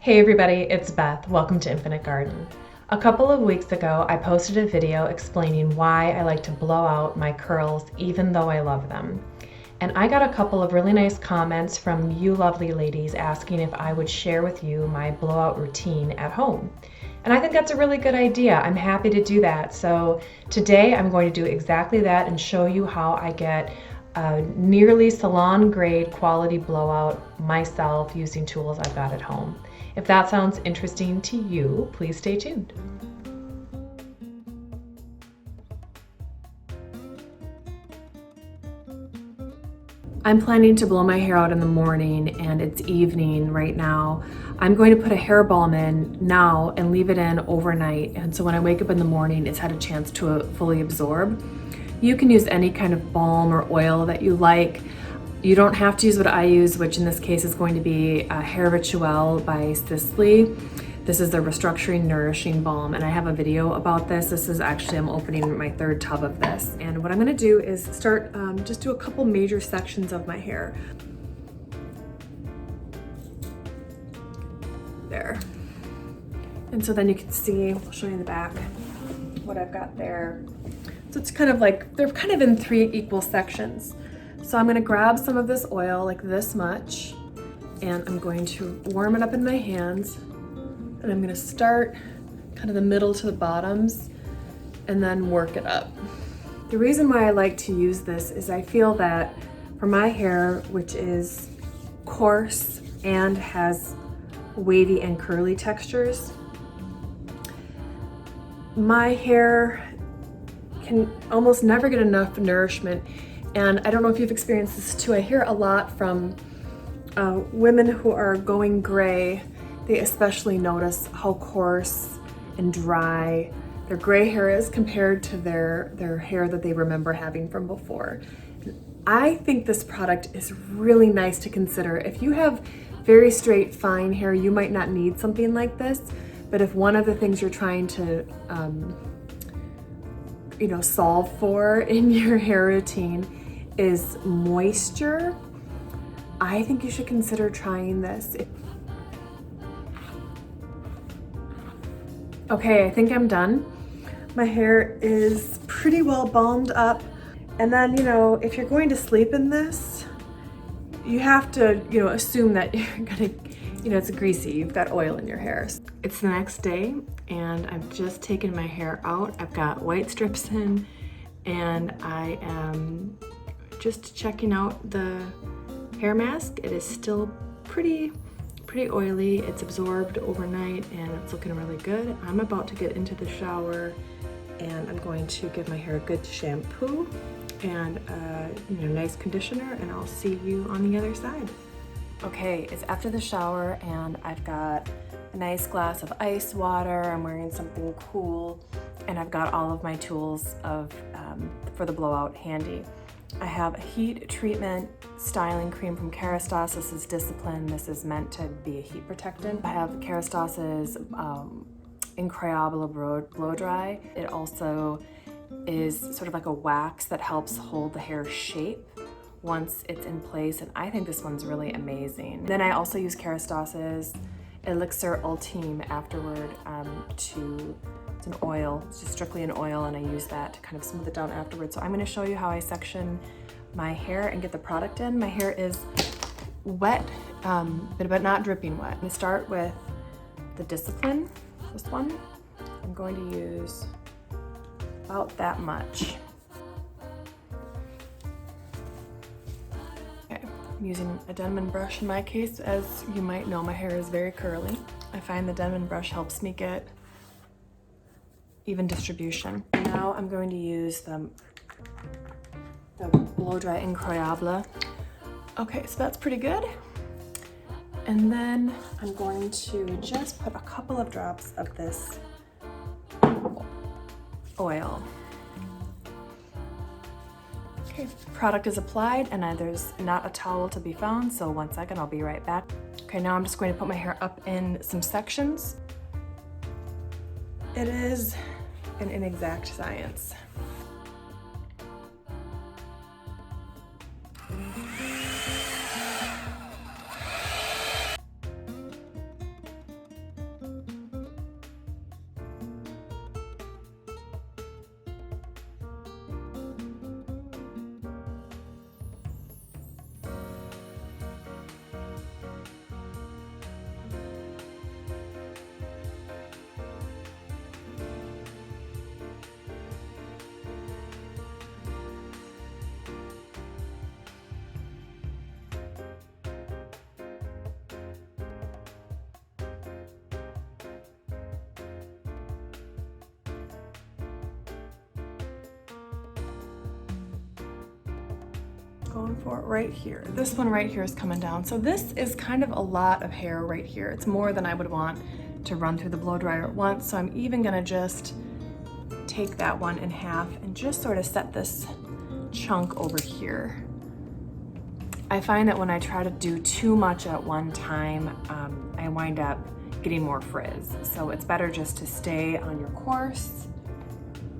Hey everybody, it's Beth. Welcome to Infinite Garden. A couple of weeks ago, I posted a video explaining why I like to blow out my curls even though I love them. And I got a couple of really nice comments from you lovely ladies asking if I would share with you my blowout routine at home. And I think that's a really good idea. I'm happy to do that. So today I'm going to do exactly that and show you how I get a nearly salon grade quality blowout myself using tools I've got at home. If that sounds interesting to you, please stay tuned. I'm planning to blow my hair out in the morning and it's evening right now. I'm going to put a hair balm in now and leave it in overnight. And so when I wake up in the morning, it's had a chance to fully absorb. You can use any kind of balm or oil that you like. You don't have to use what I use, which in this case is going to be a hair Rituel by Sisley. This is the Restructuring Nourishing Balm, and I have a video about this. This is actually, I'm opening my third tub of this. And what I'm gonna do is start, just do a couple major sections of my hair. There. And so then you can see, I'll show you in the back what I've got there. So it's kind of like, they're kind of in 3 equal sections. So I'm gonna grab some of this oil, like this much, and I'm going to warm it up in my hands, and I'm gonna start kind of the middle to the bottoms and then work it up. The reason why I like to use this is I feel that for my hair, which is coarse and has wavy and curly textures, my hair can almost never get enough nourishment. And I don't know if you've experienced this too. I hear a lot from women who are going gray. They especially notice how coarse and dry their gray hair is compared to their hair that they remember having from before. I think this product is really nice to consider. If you have very straight, fine hair, you might not need something like this. But if one of the things you're trying to solve for in your hair routine is moisture, I think you should consider trying this. Okay, I think I'm done. My hair is pretty well balmed up. And then, if you're going to sleep in this, you have to, assume that you're gonna, it's greasy, you've got oil in your hair. It's the next day and I've just taken my hair out. I've got white strips in and I am just checking out the hair mask. It is still pretty oily. It's absorbed overnight and it's looking really good. I'm about to get into the shower and I'm going to give my hair a good shampoo and a nice conditioner, and I'll see you on the other side. Okay, it's after the shower and I've got a nice glass of ice water. I'm wearing something cool and I've got all of my tools for the blowout handy. I have a heat treatment styling cream from Kerastase. This is Discipline. This is meant to be a heat protectant. I have Kerastase's L'incroyable blowdry. It also is sort of like a wax that helps hold the hair shape once it's in place, and I think this one's really amazing. Then I also use Kerastase's Elixir Ultime afterward it's an oil, it's just strictly an oil, and I use that to kind of smooth it down afterwards. So I'm gonna show you how I section my hair and get the product in. My hair is wet, but not dripping wet. I'm gonna start with the Discipline, this one. I'm going to use about that much. I'm using a Denman brush in my case. As you might know, my hair is very curly. I find the Denman brush helps me get even distribution. Now I'm going to use the blowdry Incroyable. Okay, so that's pretty good. And then I'm going to just put a couple of drops of this oil. Okay, product is applied and there's not a towel to be found, so 1 second, I'll be right back. Okay, now I'm just going to put my hair up in some sections. It is an inexact science. Going for it right here. This one right here is coming down. So this is kind of a lot of hair right here. It's more than I would want to run through the blow dryer at once. So I'm even gonna just take that one in half and just sort of set this chunk over here. I find that when I try to do too much at one time, I wind up getting more frizz. So it's better just to stay on your course,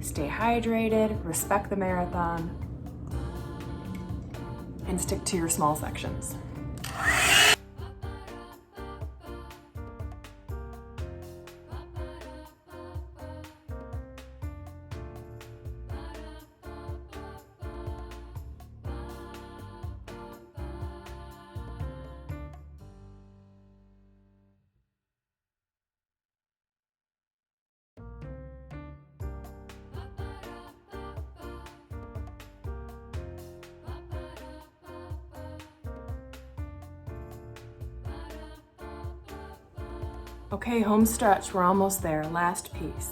stay hydrated, respect the marathon, and stick to your small sections. Okay, home stretch, we're almost there, last piece.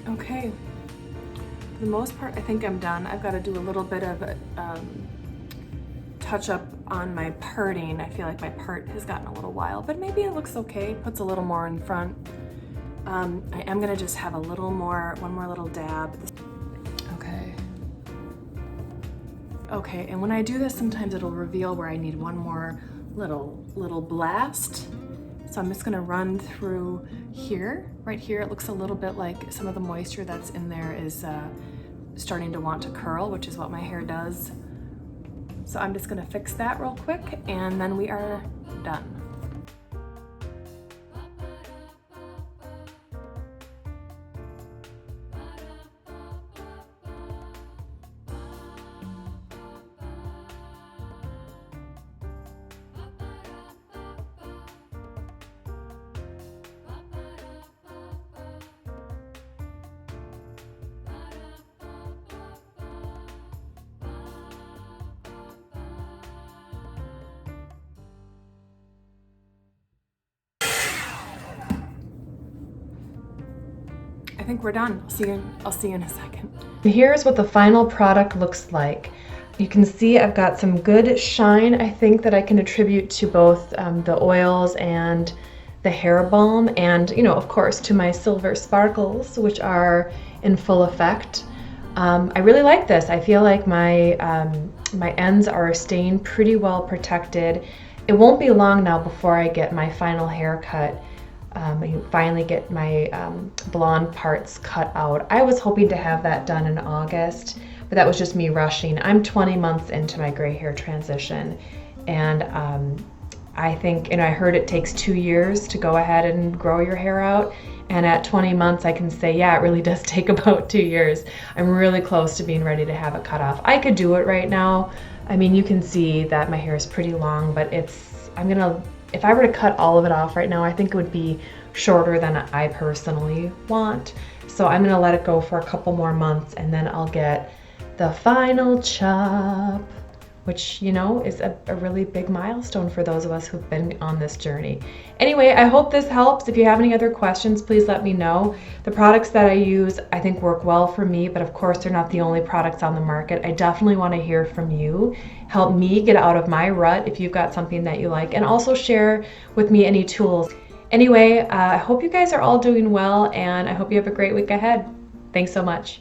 Okay, for the most part, I think I'm done. I've got to do a little bit of touch up on my parting. I feel like my part has gotten a little wild, but maybe it looks okay. Puts a little more in front. I am gonna just have a little more, one more little dab. Okay. Okay, and when I do this, sometimes it'll reveal where I need one more little blast. So I'm just gonna run through here, right here. It looks a little bit like some of the moisture that's in there is starting to want to curl, which is what my hair does. So I'm just gonna fix that real quick and then we are done. I think we're done. I'll see you in a second. Here's what the final product looks like. You can see I've got some good shine, I think, that I can attribute to both the oils and the hair balm, and, you know, of course, to my silver sparkles, which are in full effect. I really like this. I feel like my ends are staying pretty well protected. It won't be long now before I get my final haircut. I finally get my blonde parts cut out. I was hoping to have that done in August, but that was just me rushing. I'm 20 months into my gray hair transition, and I think, and I heard it takes 2 years to go ahead and grow your hair out, and at 20 months I can say, yeah, it really does take about 2 years. I'm really close to being ready to have it cut off. I could do it right now. I mean, you can see that my hair is pretty long, but if I were to cut all of it off right now, I think it would be shorter than I personally want. So I'm gonna let it go for a couple more months and then I'll get the final chop, which, you know, is a really big milestone for those of us who've been on this journey. Anyway, I hope this helps. If you have any other questions, please let me know. The products that I use, I think, work well for me, but of course they're not the only products on the market. I definitely want to hear from you. Help me get out of my rut if you've got something that you like, and also share with me any tools. Anyway, I hope you guys are all doing well, and I hope you have a great week ahead. Thanks so much.